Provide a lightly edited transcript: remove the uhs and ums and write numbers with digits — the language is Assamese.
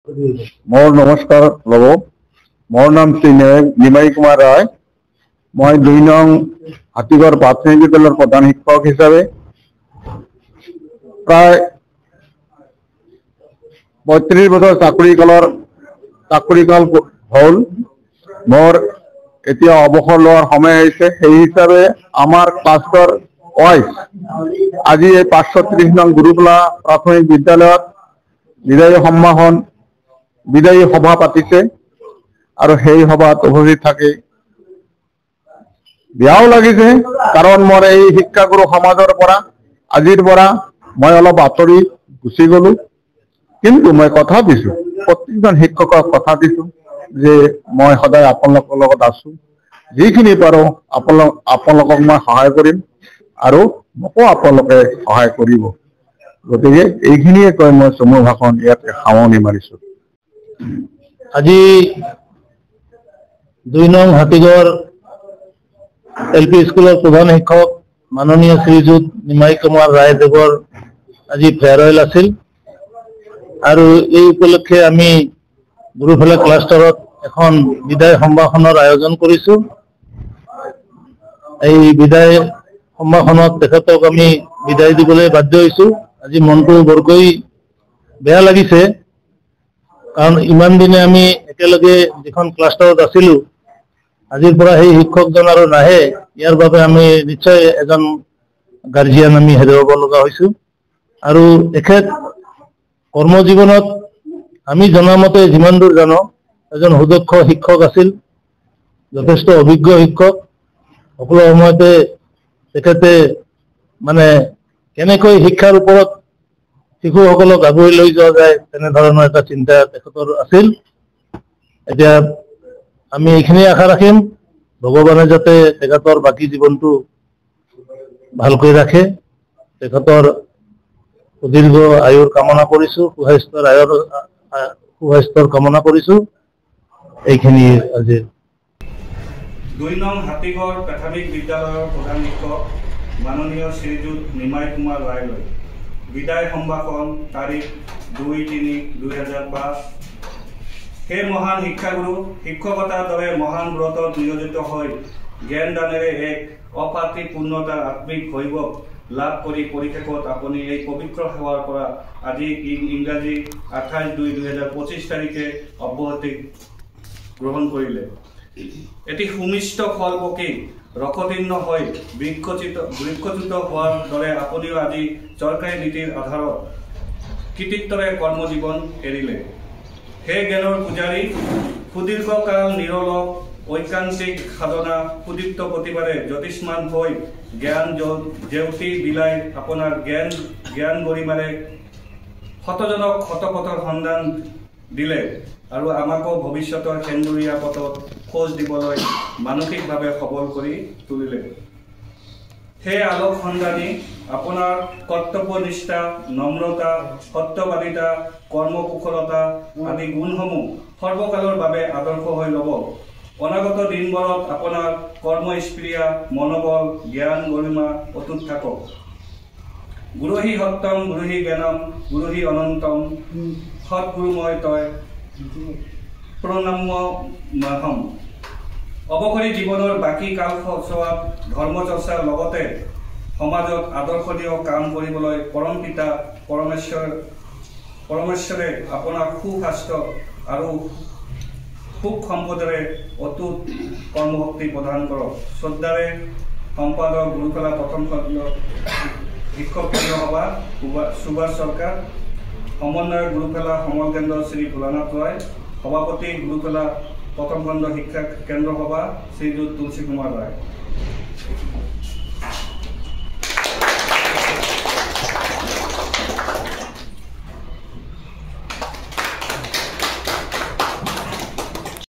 मोर नमस्कार लব मोर नाम श्री निमाई कुमार राय मैं 2 नং हाथीगढ़ प्राथमिक विद्यालय प्रधान शिक्षक हिसाब प्राय 35 बছর চাকরিকাল হল मोर এতিয়া অবসর লওয়ার সময় হয়েছে সেই হিসাবে আমার ক্লাস্টার ওয়াইজ আজি এই 530 নং গুৰুকুলা প্ৰাথমিক বিদ্যালয়ত বিদায়ী সভা পাতিছে আৰু সেই সভাত উপস্থিত থাকি বেয়াও লাগিছে কাৰণ মোৰ এই শিক্ষাগুৰু সমাজৰ পৰা আজিৰ পৰা মই অলপ আঁতৰি গুচি গলো কিন্তু মই কথা দিছো প্ৰত্যেকজন শিক্ষকক কথা দিছো যে মই সদায় আপোনালোকৰ লগত আছো যিখিনি পাৰো আপোনালোকক মই সহায় কৰিম আৰু মোকো আপোনালোকে সহায় কৰিব গতিকে এইখিনিয়ে কৈ মই চমু ভাষণ ইয়াতে সামৰণি মাৰিছো আজি 2 নং হাতীগড় এলপি স্কুলৰ প্ৰধান শিক্ষক মাননীয় শ্ৰীযুত নিমাই কুমাৰ ৰায়দেৱৰ আজি ফেয়াৰৱেল আছিল আৰু এই উপলক্ষে আমি গুৰুফেলা ক্লাষ্টাৰত এখন বিদায় সম্ভাষণৰ আয়োজন কৰিছো এই বিদায় সম্ভাষণত তেখেতক আমি বিদায় দিবলৈ বাধ্য হৈছো আজি মনটো বৰকৈ বেয়া লাগিছে কাৰণ ইমান দিনে আমি একেলগে যিখন ক্লাষ্টাৰত আছিলো আজিৰ পৰা সেই শিক্ষকজন আৰু নাহে ইয়াৰ বাবে আমি নিশ্চয় এজন গাৰ্জিয়ান আমি হেৰুৱাব লগা হৈছো আৰু এখেত কৰ্মজীৱনত আমি জনামতে যিমান দূৰ জানো এজন সুদক্ষ শিক্ষক আছিল যথেষ্ট অভিজ্ঞ শিক্ষক সকলো সময়তে তেখেতে মানে কেনেকৈ শিক্ষাৰ ওপৰত শিশুসকলক আগুৱাই লৈ যোৱা যায় তেনে ধৰণৰ এটা চিন্তা তেখেতৰ আছিল এতিয়া আমি এইখিনি আশা ৰাখিম ভগৱানে যাতে তেখেতৰ বাকী জীৱনটো ভালকৈ ৰাখে তেখেতৰ দীৰ্ঘ আয়ুৰ কামনা কৰিছো সুস্বাস্থ্যৰ কামনা কৰিছো এইখিনি আজি 2 নং হাতীগড় প্ৰাথমিক বিদ্যালয়ৰ প্ৰধান শিক্ষক মাননীয় শ্ৰীযুত নিমাই কুমাৰ ৰায়লৈ বিদায় সম্ভাষণ তাৰিখ 2-3-2005 সেই মহান শিক্ষাগুৰু শিক্ষকতাৰ দৰে মহান ব্ৰতত নিয়োজিত হৈ জ্ঞান দানেৰে এক অপাতৃপূৰ্ণতাৰ আত্মিক হৈভৱ লাভ কৰি পৰিশেষত আপুনি এই পবিত্ৰ সেৱাৰ পৰা আজি ইংৰাজী 28-2-2025 তাৰিখে অব্যাহতি গ্ৰহণ কৰিলে এটি সুমিষ্ট ফল পকি ৰকতীৰ্ণ হৈ বৃক্ষচ্যুত হোৱাৰ দৰে আপুনিও আজি চৰকাৰী নীতিৰ আধাৰত কৃতিত্বৰে কৰ্মজীৱন এৰিলে হে জ্ঞানৰ পূজাৰী সুদীৰ্ঘকাল নিৰলস ঐকান্তিক সাধনা সুদীপ্ত প্ৰতিভাৰে জ্যোতিষ্মান হৈ জ্ঞান জেউতি বিলাই আপোনাৰ জ্ঞান গৰিমাৰে শতজনক শতপথৰ সন্ধান দিলে আৰু আমাকো ভৱিষ্যতৰ সেন্দুৰীয়া পথত খোজ দিবলৈ মানসিকভাৱে সবল কৰি তুলিলে সেই আলোক সন্ধানী আপোনাৰ কৰ্তব্যনিষ্ঠা নম্ৰতা সত্যবাদিতা কৰ্মকুশলতা আদি গুণসমূহ সৰ্বকালৰ বাবে আদৰ্শ হৈ ল'ব অনাগত দিনবোৰত আপোনাৰ কৰ্মস্পৃহা মনোবল জ্ঞান গৰিমা অটুট থাকক গুৰুহি সত্যম গুৰুহি জ্ঞানম গুৰুহি অনন্তম সৎগুৰুময় তই প্ৰণাম্য মাহম অৱসৰী জীৱনৰ বাকী কালছোৱাত ধৰ্মচৰ্চাৰ লগতে সমাজত আদৰ্শনীয় কাম কৰিবলৈ পৰম পিতা পৰমেশ্বৰে আপোনাক সুস্বাস্থ্য আৰু সুখ সম্পদেৰে অটুট কৰ্মশক্তি প্ৰদান কৰক শ্ৰদ্ধাৰে সম্পাদক গুৰুফেলা প্ৰথম খণ্ড শিক্ষক কেন্দ্ৰ সভা সুভাষ চৰকাৰ সমন্বয়ক গুৰুফেলা সমল কেন্দ্ৰ শ্ৰী ভোলানাথ ৰয় সভাপতি গুৰুফেলা প্ৰথম খণ্ড শিক্ষা কেন্দ্ৰ সভা শ্ৰীযুত তুলসী কুমাৰ ৰায়